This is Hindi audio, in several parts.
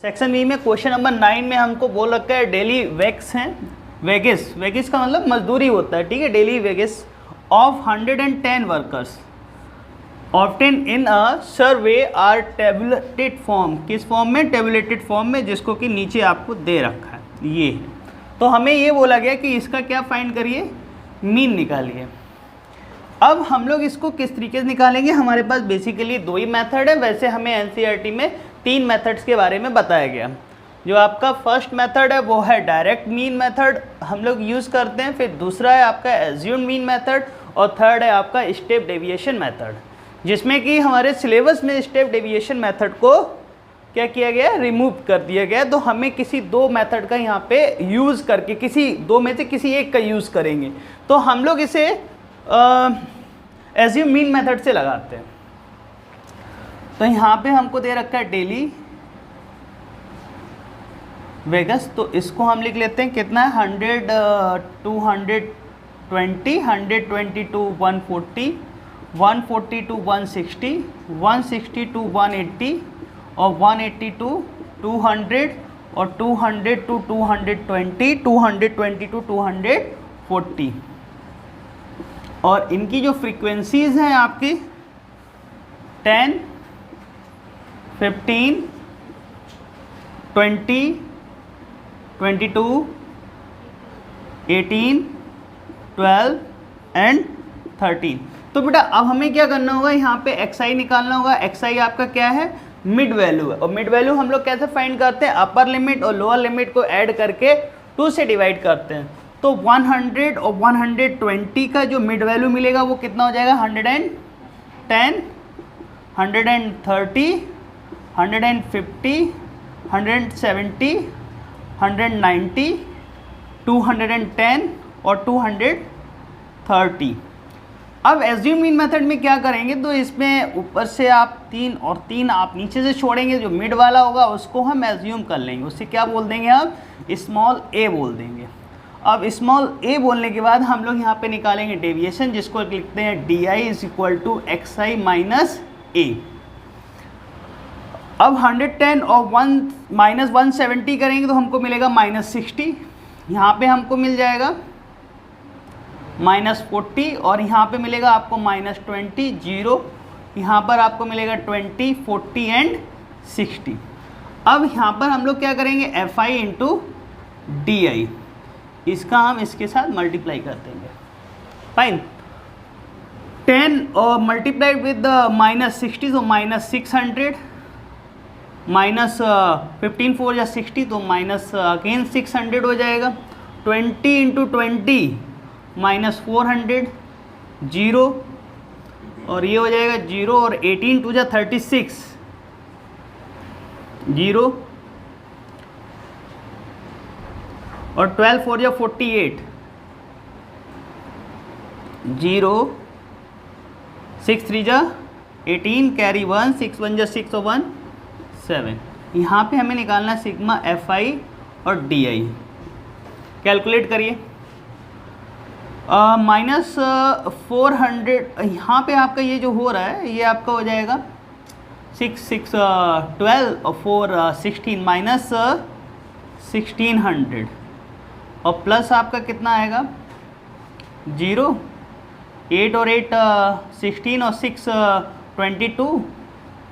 सेक्शन बी में क्वेश्चन नंबर 9 में हमको बोल रखा है डेली वेक्स हैं, वेगिस, वेगिस का मतलब मजदूरी होता है, ठीक है। Daily wages of 110 workers obtain in a survey are tabulated form. किस फॉर्म में? टेबुलेटेड फॉर्म में, जिसको कि नीचे आपको दे रखा है ये है। तो हमें ये बोला गया कि इसका क्या फाइंड करिए, मीन निकालिए। अब हम लोग इसको किस तरीके से निकालेंगे, हमारे पास बेसिकली दो ही मेथड है। वैसे हमें एनसीईआरटी में 3 मेथड्स के बारे में बताया गया। जो आपका फर्स्ट मेथड है वो है डायरेक्ट मीन मेथड, हम लोग यूज़ करते हैं। फिर दूसरा है आपका एज्यूम मीन मेथड और थर्ड है आपका स्टेप डेविएशन मेथड, जिसमें कि हमारे सिलेबस में स्टेप डेविएशन मेथड को क्या किया गया, रिमूव कर दिया गया। तो हमें किसी दो मेथड का यहाँ पे यूज़ करके, किसी दो में से किसी एक का यूज़ करेंगे। तो हम लोग इसे एज्यूम मीन मेथड से लगाते हैं। तो यहाँ पे हमको दे रखा है डेली वेगस, तो इसको हम लिख लेते हैं कितना है 100, 220, 120 to 140, 140 to 160, 160 to 180 और 180 to 200 और 200 to 220, 220 to 240। और इनकी जो फ्रीक्वेंसीज हैं आपकी 10, 15, 20, 22, 18, 12 एंड 13। तो बेटा अब हमें क्या करना होगा, यहाँ पे xi निकालना होगा। xi आपका क्या है, मिड वैल्यू है। और मिड वैल्यू हम लोग कैसे फाइंड करते हैं, अपर लिमिट और लोअर लिमिट को ऐड करके 2 से डिवाइड करते हैं। तो 100 और 120 का जो मिड वैल्यू मिलेगा वो कितना हो जाएगा, 110, 130, 150, 170, 190, 210 और 230। अब एज्यूम मीन मेथड में क्या करेंगे, तो इसमें ऊपर से आप 3 और 3 आप नीचे से छोड़ेंगे। जो मिड वाला होगा उसको हम एज्यूम कर लेंगे, उससे क्या बोल देंगे, हम स्मॉल ए बोल देंगे। अब स्मॉल ए बोलने के बाद हम लोग यहाँ पे निकालेंगे डेविएशन, जिसको लिखते हैं D I is equal to X I minus A. अब 110 और 170 करेंगे तो हमको मिलेगा -60। यहाँ पे हमको मिल जाएगा -40 और यहाँ पे मिलेगा आपको -20, 0। यहाँ पर आपको मिलेगा 20, 40 एंड 60। अब यहाँ पर हम लोग क्या करेंगे, F I into D I, इसका हम इसके साथ मल्टीप्लाई कर देंगे। फाइन, 10 और मल्टीप्लाइड विद -60 तो -600, माइनस 15 4 या 60 तो माइनस अगेन 600 हो जाएगा। 20 इंटू 20 -400, 0 और ये हो जाएगा 0 और 18 2 जा 36, 0 और 12 4 या 48, 0, 6 3 जा 18, कैरी 1, 6 1 जा 6 और 1 7। यहाँ पे हमें निकालना है सिग्मा एफ आई और डी आई। कैलकुलेट करिए, -400, यहाँ पे आपका ये जो हो रहा है ये आपका हो जाएगा 6 6 12 और 4 16 माइनस 1600 और प्लस आपका कितना आएगा 0, 8 और 8 16 और 6 22,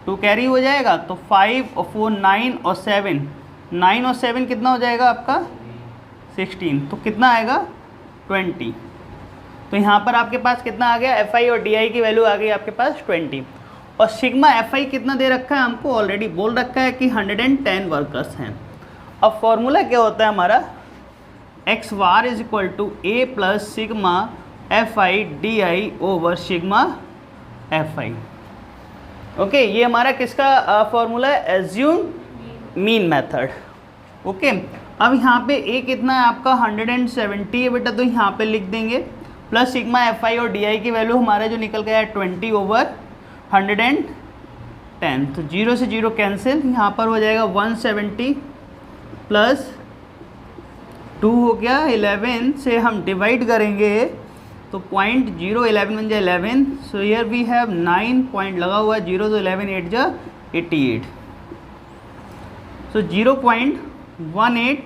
2 कैरी हो जाएगा। तो 5 और 4 9 और 7, 9 और 7 कितना हो जाएगा आपका 16, तो कितना आएगा 20। तो यहाँ पर आपके पास कितना आ गया, एफ आई और डी आई की वैल्यू आ गई आपके पास 20। और सिग्मा एफ आई कितना दे रखा है, हमको ऑलरेडी बोल रखा है कि 110 वर्कर्स हैं। अब फॉर्मूला क्या होता है हमारा, X bar is equal to A plus sigma F I D I over sigma F I. Okay, ये हमारा किसका फॉर्मूला है, एज्यूम मीन मेथड। ओके, अब यहाँ पे ए कितना है आपका 170 है बेटा, तो यहाँ पे लिख देंगे प्लस सिग्मा एफ आई और डी आई की वैल्यू हमारा जो निकल गया है 20 ओवर 110। तो 0 से 0 कैंसिल, यहाँ पर हो जाएगा 170 प्लस 2 हो गया 11 से हम डिवाइड करेंगे तो 0.011 बन जाए 11। So here we have 9 point लगा हुआ है, 0 तो 11 8 जा 88। सो 0.18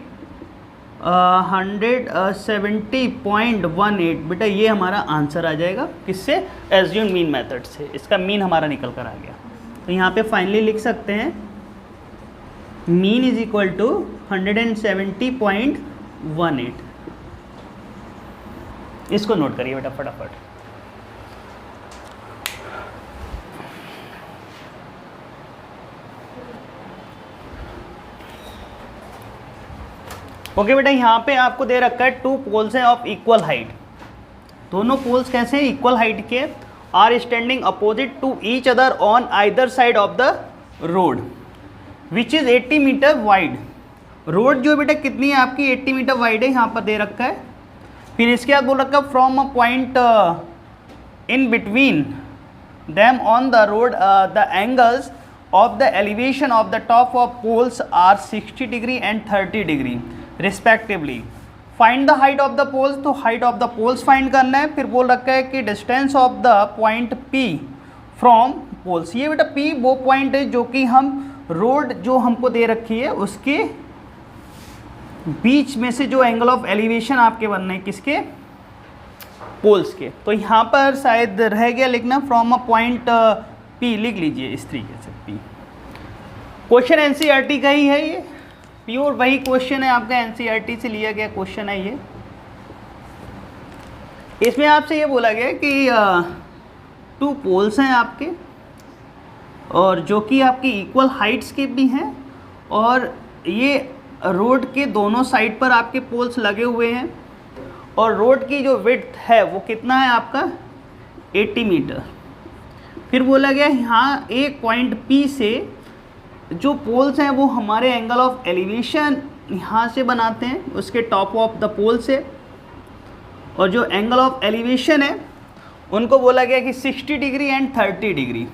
170.18 बेटा ये हमारा आंसर आ जाएगा किससे, एज्यूम मीन मेथड से। इसका मीन हमारा निकल कर आ गया। तो यहाँ पे फाइनली लिख सकते हैं मीन इज इक्वल टू 170.18। इसको नोट करिए बेटा फटाफट। ओके बेटा, यहाँ पे आपको दे रखा है टू पोल्स हैं ऑफ इक्वल हाइट। दोनों पोल्स कैसे हैं, इक्वल हाइट के, are standing opposite to each other on either side of the road which is 80 metre wide. Road जो बेटा कितनी है आपकी, 80 मीटर वाइड है, यहाँ पर दे रखा है। फिर इसके बाद बोल रखा है from a point in between them on the road the angles of the elevation of the top of poles are 60 degree and 30 degree respectively. Find the height of the poles, तो height of the poles find करना है। फिर बोल रखा है कि distance of the point P from poles. ये बेटा P वो पॉइंट है जो कि हम रोड जो हमको दे रखी है उसके बीच में से जो एंगल ऑफ एलिवेशन आपके बनना है, किसके, पोल्स के। तो यहाँ पर शायद रह गया लिखना फ्रॉम अ पॉइंट P, लिख लीजिए इस तरीके से P। क्वेश्चन NCERT का ही है ये, प्योर वही क्वेश्चन है आपका, NCERT से लिया गया क्वेश्चन है ये। इसमें आपसे ये बोला गया कि टू पोल्स हैं आपके और जो कि आपकी इक्वल हाइट्स के भी हैं, और ये रोड के दोनों साइड पर आपके पोल्स लगे हुए हैं, और रोड की जो विड्थ है वो कितना है आपका 80 मीटर। फिर बोला गया यहाँ एक पॉइंट P से जो पोल्स हैं वो हमारे एंगल ऑफ एलिवेशन यहाँ से बनाते हैं उसके टॉप ऑफ द पोल से, और जो एंगल ऑफ एलिवेशन है उनको बोला गया कि 60 degree and 30 degree,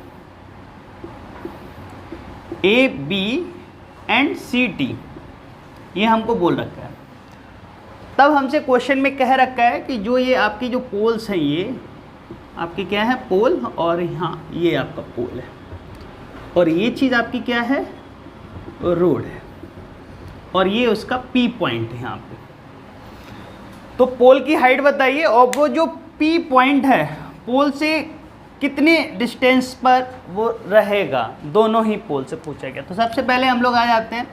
AB and CT, ये हमको बोल रखा है। तब हमसे क्वेश्चन में कह रखा है कि जो ये आपकी जो पोल्स हैं ये आपकी क्या है, पोल, और यहाँ ये आपका पोल है, और ये चीज़ आपकी क्या है, रोड है, और ये उसका P पॉइंट है यहाँ पे। तो पोल की हाइट बताइए, और वो जो P पॉइंट है पोल से कितने डिस्टेंस पर वो रहेगा, दोनों ही पोल से पूछा गया। तो सबसे पहले हम लोग आ जाते हैं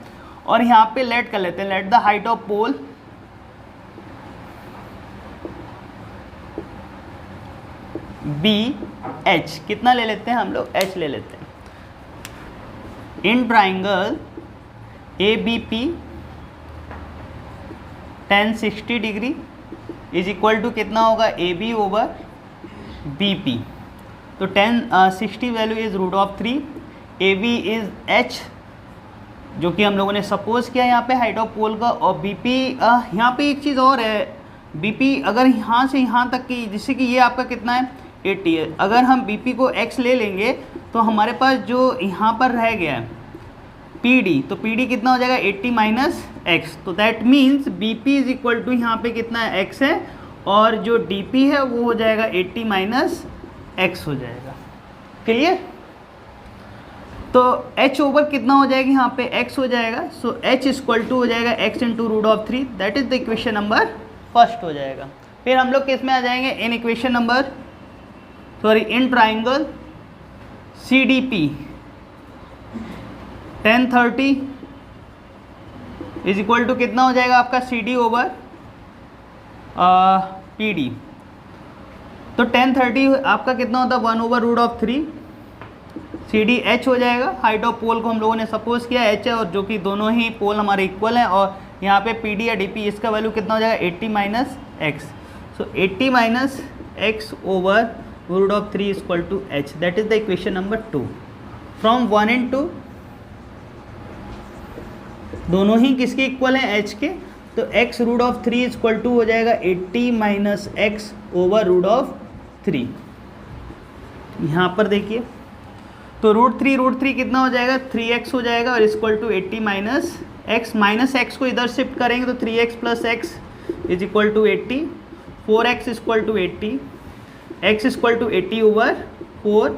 और यहाँ पे लेट कर लेते हैं, let the height of pole BH, कितना ले लेते हैं हम लोग, H ले लेते हैं। In triangle ABP tan 60 degree is equal to कितना होगा, AB ओवर BP। तो tan 60 value is √3, AB is H जो कि हम लोगों ने सपोज किया यहाँ पे हाइट ऑफ पोल का, और BP यहाँ पे एक चीज़ और है, BP अगर यहाँ से यहाँ तक की, जिससे कि ये आपका कितना है 80 है, अगर हम BP को X ले लेंगे तो हमारे पास जो यहाँ पर रह गया है PD, तो PD कितना हो जाएगा 80 माइनस X, तो that means BP is equal to यहाँ पे कितना है X है, और जो DP है वो हो जाएगा 80 माइनस X हो जाएगा। क्लियर? तो H ओवर कितना हो जाएगा, यहाँ पे X हो जाएगा, सो H इक्वल टू हो जाएगा X into √3, that is the equation number first हो जाएगा। फिर हम लोग किस में आ जाएंगे, in equation number in triangle CDP tan 30 is equal to कितना हो जाएगा आपका CD ओवर PD। तो tan 30 आपका कितना होता है 1 ओवर √3, CD H हो जाएगा। हाइट ऑफ पोल को हम लोगों ने सपोज किया H है, और जो कि दोनों ही पोल हमारे इक्वल हैं, और यहाँ पे PD या DP इसका वैल्यू कितना हो जाएगा 80 minus X, so 80 minus X over √3 is equal to H, that is the equation number 2। From 1 and 2 दोनों ही किसके इक्वल हैं, H के, तो X √3 इज इक्वल टू हो जाएगा 80 माइनस X ओवर √3। यहाँ पर देखिए, तो √3 कितना हो जाएगा 3x हो जाएगा, और equal to 80 minus x, minus x को इधर शिफ्ट करेंगे तो 3x plus x is equal to 80, 4x equal to 80, x equal to 80 over 4,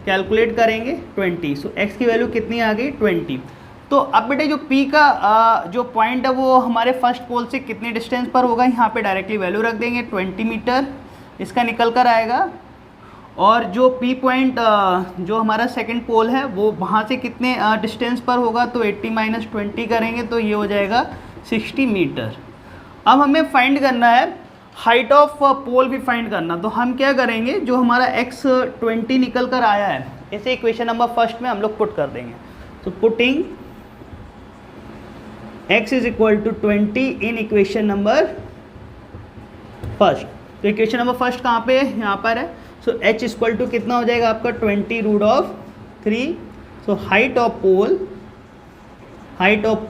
calculate करेंगे 20, सो x की वैल्यू कितनी आ गई 20। तो अब बेटे जो P का जो पॉइंट है वो हमारे फर्स्ट पोल से कितने डिस्टेंस पर होगा, यहाँ पे डायरेक्टली वैल्यू रख देंगे 20 मीटर इसका निकल कर आएगा। और जो P पॉइंट जो हमारा सेकंड पोल है वो वहाँ से कितने डिस्टेंस पर होगा, तो 80 माइनस 20 करेंगे तो ये हो जाएगा 60 मीटर। अब हमें फाइंड करना है हाइट ऑफ पोल भी फाइंड करना, तो हम क्या करेंगे, जो हमारा x20 निकल कर आया है इसे इक्वेशन नंबर फर्स्ट में हम लोग पुट कर देंगे। तो putting x is equal to 20 in equation number first. तो इक्वेशन नंबर फर्स्ट कहाँ पे है, यहाँ पर है। सो h इक्वल टू कितना हो जाएगा आपका 20√3। सो हाइट ऑफ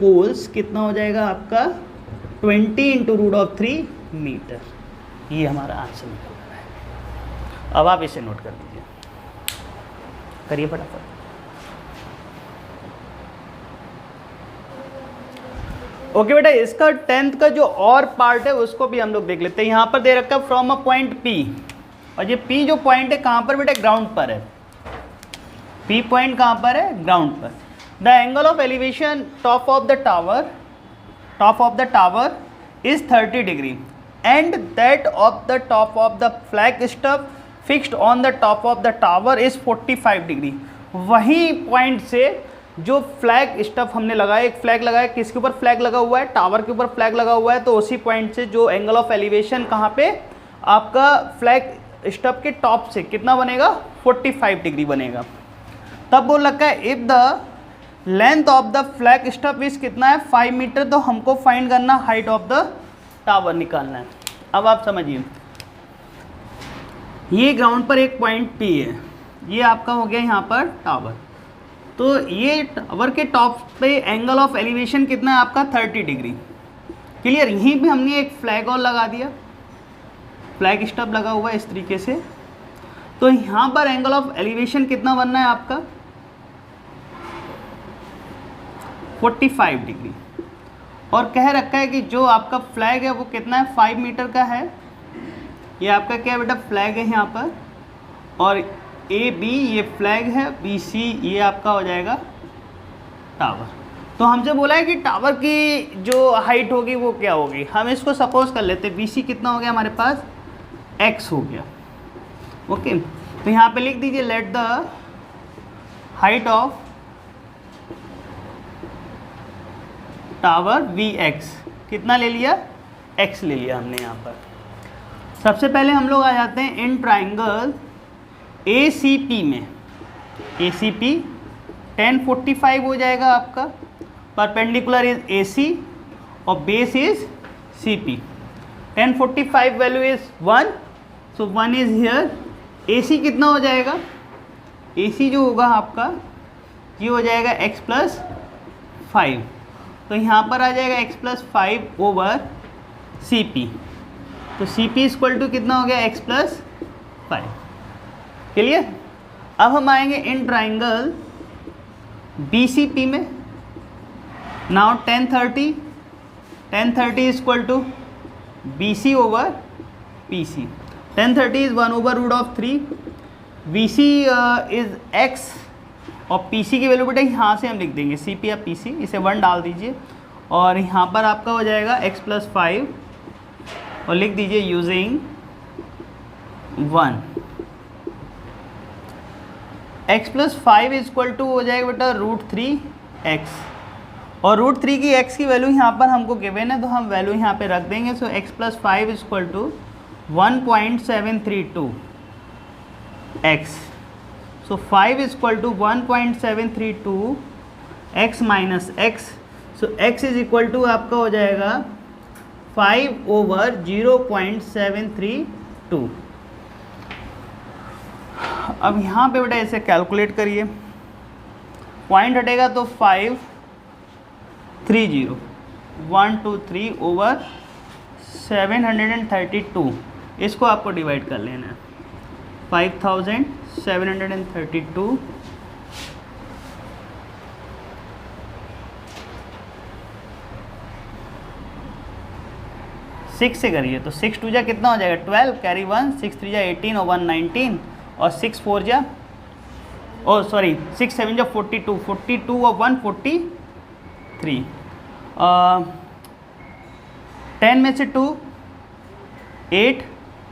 पोल्स कितना हो जाएगा आपका 20 इंटू √3 मीटर। ये हमारा आंसर निकल रहा है। अब आप इसे नोट कर दीजिए, करिए फटाफट। ओके बेटा, इसका 10th का जो और पार्ट है उसको भी हम लोग देख लेते हैं। यहाँ पर दे रखा है फ्रॉम अ पॉइंट P, और ये P जो पॉइंट है कहाँ पर बेटा, ग्राउंड पर है। P पॉइंट कहाँ पर है, ग्राउंड पर। The angle of elevation top of the tower is 30 degree and that of the top of the flag stuff fixed on the top of the tower is 45 degree. वही पॉइंट से जो फ्लैग स्टफ हमने लगाया, एक फ्लैग लगाया, किसके ऊपर फ्लैग लगा हुआ है, टावर के ऊपर फ्लैग लगा हुआ है, तो उसी पॉइंट से जो एंगल ऑफ एलिवेशन कहाँ पे आपका फ्लैग स्टफ के टॉप से कितना बनेगा, 45 डिग्री बनेगा। तब बोल रखा है if the length of the flag stuff is कितना है 5 मीटर, तो हमको फाइंड करना हाइट ऑफ द टावर निकालना है। अब आप समझिए, ये ग्राउंड पर एक पॉइंट P है, ये आपका हो गया यहाँ पर टावर। तो ये टावर के टॉप पे एंगल ऑफ एलिवेशन कितना है आपका 30 डिग्री। क्लियर। यहीं पे हमने एक फ्लैग और लगा दिया, फ्लैग स्टफ लगा हुआ है इस तरीके से। तो यहाँ पर एंगल ऑफ एलिवेशन कितना बनना है आपका 45 डिग्री। और कह रखा है कि जो आपका फ्लैग है वो कितना है 5 मीटर का है। ये आपका क्या है बेटा, फ्लैग है यहाँ पर, और AB ये फ्लैग है, BC ये आपका हो जाएगा टावर। तो हमसे बोला है कि टावर की जो हाइट होगी वो क्या होगी। हम इसको सपोज कर लेते हैं BC कितना हो गया हमारे पास, x हो गया। ओके, तो यहाँ पे लिख दीजिए late the height of tower Vx, कितना ले लिया, x ले लिया हमने यहाँ पर। सबसे पहले हम लोग आ जाते हैं इन ट्राइंगल ACP में। ACP 1045 हो जाएगा आपका, परपेंडिकुलर इज AC और base is CP। 1045 value is 1, so 1 is here. AC कितना हो जाएगा, AC जो होगा आपका ये हो जाएगा x प्लस 5। तो यहाँ पर आ जाएगा x प्लस 5 ओवर CP। तो CP इक्वल टू कितना हो गया, x प्लस 5। क्लियर। अब हम आएंगे इन ट्राइंगल BCP में। Now 1030 equal to BC over PC। 1030 is 1/√3, BC is x और PC की वैल्यू बेटा यहाँ से हम लिख देंगे CP या PC, इसे 1 डाल दीजिए और यहाँ पर आपका हो जाएगा x प्लस 5 और लिख दीजिए using 1। x plus 5 equal to हो जाएगा बेटा √3x, और √3 की x की वैल्यू यहाँ पर हमको गिवन है तो हम वैल्यू यहाँ पे रख देंगे। So x plus 5 equal to 1.732x। So 5 equal to 1.732 x minus x। So x is equal to आपका हो जाएगा 5/0.732। अब यहाँ पे बेटा इसे कैलकुलेट करिए, पॉइंट हटेगा तो 530 123 ओवर 732, इसको आपको डिवाइड कर लेना है। 5732 6 से करिए तो 6 2 जा कितना हो जाएगा 12, कैरी 1, 6 3 जा 18 और 1 19 और 6 4 जा 6 7 जा 42 और 1 42 3, 10 में से 2 8,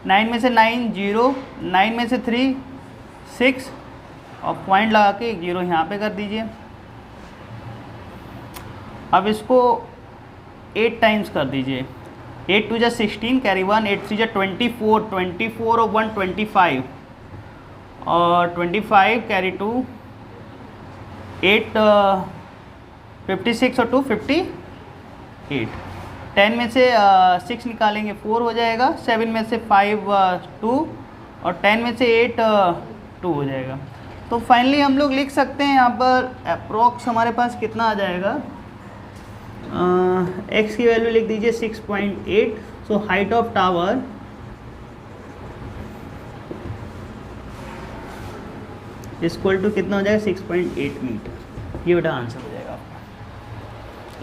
9 में से 9 0, 9 में से 3 6 और पॉइंट लगा के 1 0 यहाँ पे कर दीजिए। अब इसको 8 टाइम्स कर दीजिए। 8 2 जा 16, कैरी 1, 8 3 जा 24, 24 और 1 25 और 25 कैरी 2, 8 56 और 2 58। 10 में से 6 निकालेंगे 4 हो जाएगा, 7 में से 5 2 और 10 में से 8 2 हो जाएगा। तो फाइनली हम लोग लिख सकते हैं यहाँ पर अप्रोक्स हमारे पास कितना आ जाएगा, x की वैल्यू लिख दीजिए 6.8। So height of tower equal to कितना हो जाएगा 6.8 मीटर। ये बेटा आंसर हो जाएगा आपका,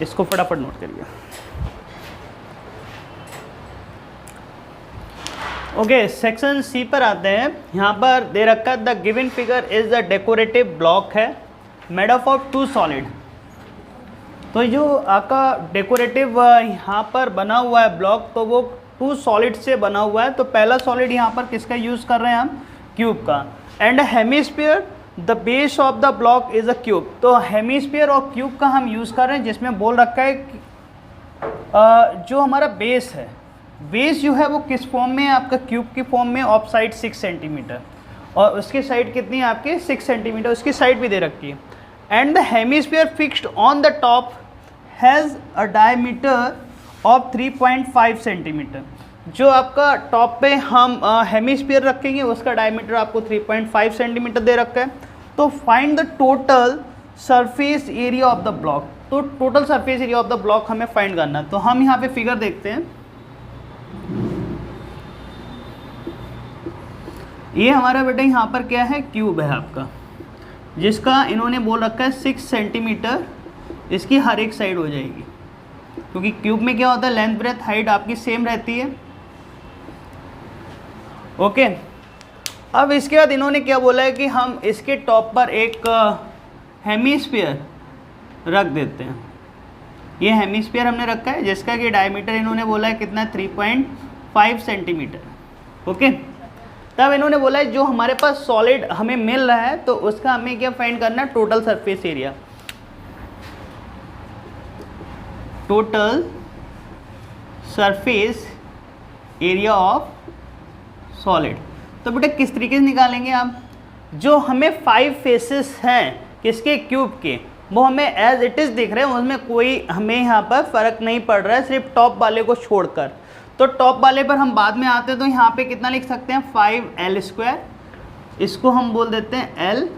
इसको फटाफट नोट करिए। ओके, सेक्शन सी पर आते हैं। यहाँ पर दे रखा है the given figure is the decorative block है मेड अप ऑफ 2 सॉलिड। तो जो आपका डेकोरेटिव यहाँ पर बना हुआ है ब्लॉक, तो वो 2 सॉलिड से बना हुआ है। तो पहला सॉलिड यहाँ पर किसका यूज़ कर रहे हैं हम, क्यूब का। And hemisphere the base of the block is a cube. तो हेमिस्फीयर और क्यूब का हम यूज़ कर रहे हैं, जिसमें बोल रखा है कि जो हमारा बेस है, बेस जो है वो किस फॉर्म में है आपका, क्यूब की फॉर्म में, ऑफ साइड 6 सेंटीमीटर और उसकी साइड कितनी है आपकी 6 सेंटीमीटर, उसकी साइड भी दे रखी है। And the hemisphere fixed on the top has a diameter of 3.5 centimetre. जो आपका टॉप पे हम हेमिस्फीयर रखेंगे उसका डायमीटर आपको 3.5 सेंटीमीटर दे रखा है। तो find the total surface area of the block. तो total surface area of the block हमें फाइंड करना है। तो हम यहाँ पे फिगर देखते हैं, ये हमारा बेटा यहाँ पर क्या है, क्यूब है आपका, जिसका इन्होंने बोल रखा है 6 सेंटीमीटर इसकी हर एक साइड हो जाएगी, क्योंकि क्यूब में क्या होता है लेंथ ब्रेथ हाइट आपकी सेम रहती है। ओके, अब इसके बाद इन्होंने क्या बोला है कि हम इसके टॉप पर एक हेमिस्फीयर रख देते हैं। ये हेमिस्फीयर हमने रखा है जिसका कि डायमीटर इन्होंने बोला है कितना है 3.5 सेंटीमीटर। ओके, तब इन्होंने बोला है जो हमारे पास सॉलिड हमें मिल रहा है तो उसका हमें क्या फाइंड करना है, total surface area. Total surface area of solid. तो बेटा किस तरीके से निकालेंगे आप, जो हमें 5 फेसेस हैं किसके, क्यूब के, वो हमें एज इट इज़ दिख रहे हैं, उसमें कोई हमें यहाँ पर फ़र्क नहीं पड़ रहा है, सिर्फ टॉप वाले को छोड़कर। तो टॉप वाले पर हम बाद में आते हैं, तो यहाँ पे कितना लिख सकते हैं 5l², इसको हम बोल देते हैं l।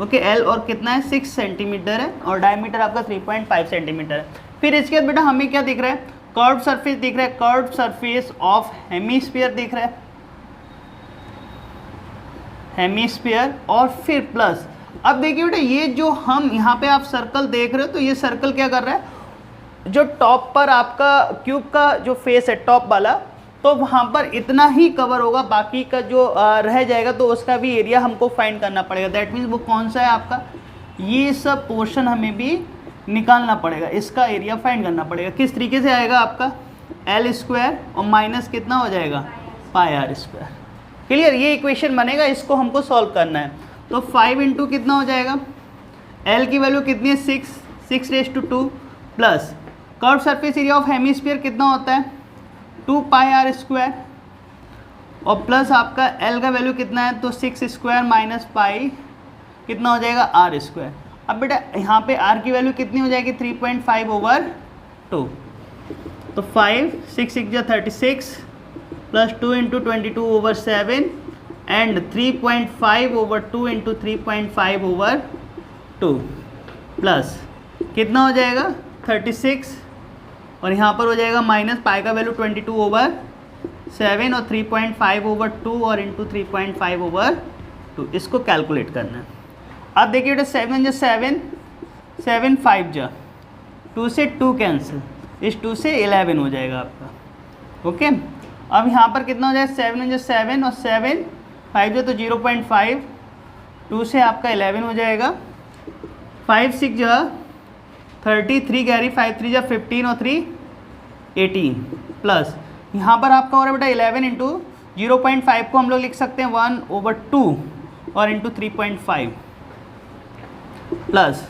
ओके, l और कितना है 6 सेंटीमीटर है और डायमीटर आपका 3.5 सेंटीमीटर है। फिर इसके बाद बेटा हमें क्या दिख रहा है, कर्व सरफेस दिख रहा है, कर्व सरफेस ऑफ हेमिस्फीयर दिख रहा है, हेमिस्फीयर, और फिर प्लस। अब देखिए बेटा ये जो हम यहाँ पे आप सर्कल देख रहे हो, तो ये सर्कल क्या कर रहा है, जो टॉप पर आपका क्यूब का जो फेस है टॉप वाला, तो वहाँ पर इतना ही कवर होगा, बाकी का जो रह जाएगा तो उसका भी एरिया हमको फाइंड करना पड़ेगा। दैट मीन्स वो कौन सा है आपका, ये सब पोर्शन हमें भी निकालना पड़ेगा, इसका एरिया फाइंड करना पड़ेगा। किस तरीके से आएगा आपका l² और माइनस कितना हो जाएगा πr²। क्लियर, ये इक्वेशन बनेगा, इसको हमको सॉल्व करना है। तो 5 इंटू कितना हो जाएगा, l की वैल्यू कितनी है 6 plus curve surface area of hemisphere कितना होता है 2πr² और प्लस आपका l का वैल्यू कितना है, तो 6² माइनस पाई कितना हो जाएगा r²। अब बेटा यहाँ पे r की वैल्यू कितनी हो जाएगी 3.5/2। तो 5 6 6 36 plus 2 into 22/7 and 3.5/2 into 3.5/2 plus कितना हो जाएगा 36 और यहाँ पर हो जाएगा माइनस पाई का वैल्यू 22/7 और 3.5/2 और इंटू 3.5/2। इसको कैलकुलेट करना है। अब देखिए बेटा 7 जा 7 7 5 जा 2 से 2 कैंसिल, इस 2 से 11 हो जाएगा आपका। ओके, अब यहाँ पर कितना हो जाएगा 7 जा 7 और 7 5 जा तो 0.5, 2 से आपका 11 हो जाएगा, 5 6 जा 33 कैरी 5 3 जा 15 और 3 18 प्लस यहाँ पर आपका हो रहा है बेटा 11 इंटू 0.5 को हम लोग लिख सकते हैं 1/2 और इंटू 3.5 प्लस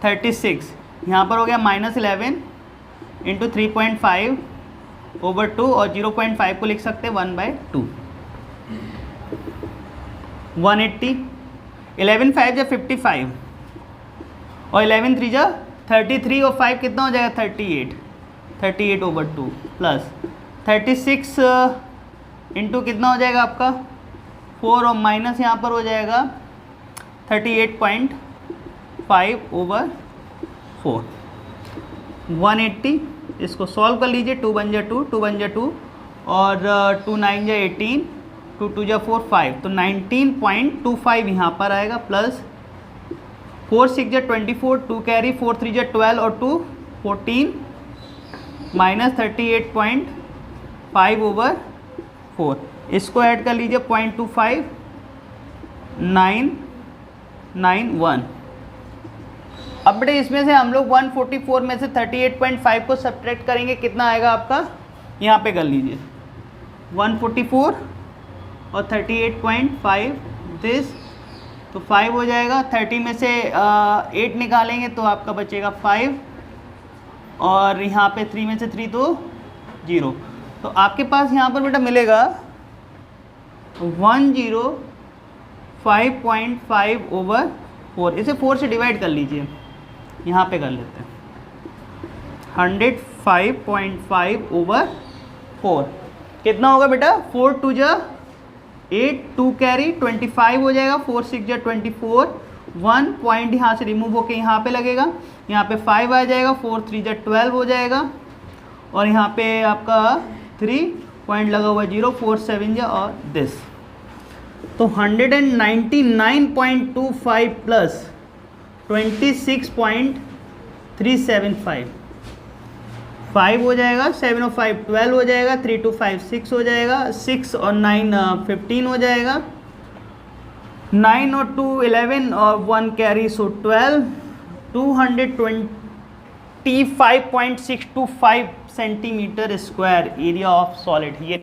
36 यहाँ पर हो गया -11 इंटू 3.5/2 और 0.5 को लिख सकते हैं 1/2 180 11 5 जा 55 और 11 3 जा 33 और 5 कितना हो जाएगा 38/2 प्लस 36 इंटू कितना हो जाएगा आपका 4 और माइनस यहाँ पर हो जाएगा 38.5/4 180 इसको सॉल्व कर लीजिए 2 बन जा 2 2 बन जा 2 और 2 9 जा 18 2 2 जा 4 5 तो 19.25 यहाँ पर आएगा प्लस 4 6 जा 24 2 कैरी 4 3 जा 12 और 2 14 माइनस 38.5/4 इसको ऐड कर लीजिए 0.25 991 अब बेटे इसमें से हम लोग 144 में से 38.5 को सब्ट्रैक्ट करेंगे कितना आएगा आपका यहाँ पे कर लीजिए 144 और 38.5 दिस तो 5 हो जाएगा 30 में से 8 निकालेंगे तो आपका बचेगा 5 और यहाँ पे 3 में से 3 तो 0 तो आपके पास यहाँ पर बेटा मिलेगा 105.5/4 इसे 4 से डिवाइड कर लीजिए यहाँ पे कर लेते हैं 105.5/4 कितना होगा बेटा 4 2 जा 8 2 कैरी 25 हो जाएगा 4 6 जा 24 1 पॉइंट यहाँ से रिमूव होके यहाँ पे लगेगा यहाँ पे 5 आ जाएगा 4 3 जा 12 हो जाएगा और यहाँ पे आपका 3 पॉइंट लगा हुआ 0 4 7 जा और दिस तो 199.25 प्लस 26.375 5 हो जाएगा 7 और 5 12 हो जाएगा 3 2 5 6 हो जाएगा 6 और 9 15 हो जाएगा 9 और 2 11 और 1 carry so 12 225.625 centimetre square area of solid ये